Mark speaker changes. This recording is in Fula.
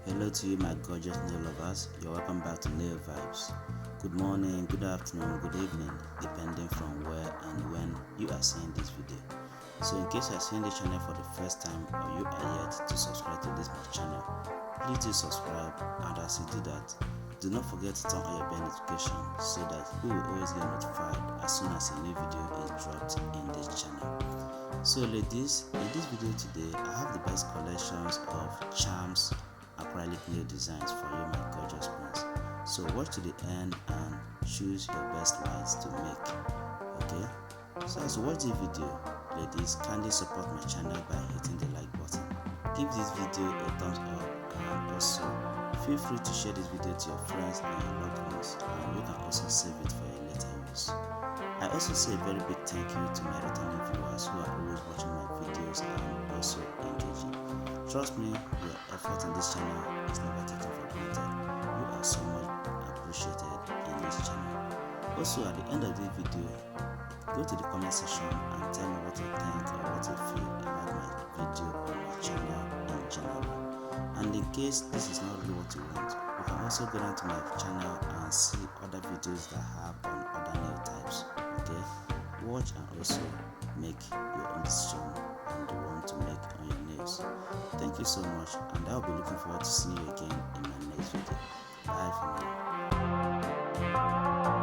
Speaker 1: Hello to you, my gorgeous nail lovers. You're welcome back to Nail Vibes. Good morning, good afternoon, good evening, depending from where and when you are seeing this video. So, in case you are seeing this channel for the first time or you are yet to subscribe to this my channel, please do subscribe, and as you do that, do not forget to turn on your bell notification so that you will always get notified as soon as a new video is dropped in this channel. So ladies, in this video today, I have the best collections of charms acrylic nail designs for you, my gorgeous ones. So watch to the end and choose your best lights to make. Okay, so as you watch the video, ladies, kindly support my channel by hitting the like button. Give this video a thumbs up, and also feel free to share this video to your friends and your loved ones, and you can also save it for your later use. I also say a very big thank you to my returning viewers who are always watching my videos and also engaging. Trust me, your effort in this channel is never taken for granted. You are so much appreciated in this channel. Also, at the end of this video, go to the comment section and tell me what you think or what you feel about my video or my channel in general. And in case this is not really what you want, you can also go down to my channel and see other videos that I have on other nail types. Okay, watch and also make your own decision on the one to make on your nails. Thank you so much, and I'll be looking forward to seeing you again in my next video. Bye for now.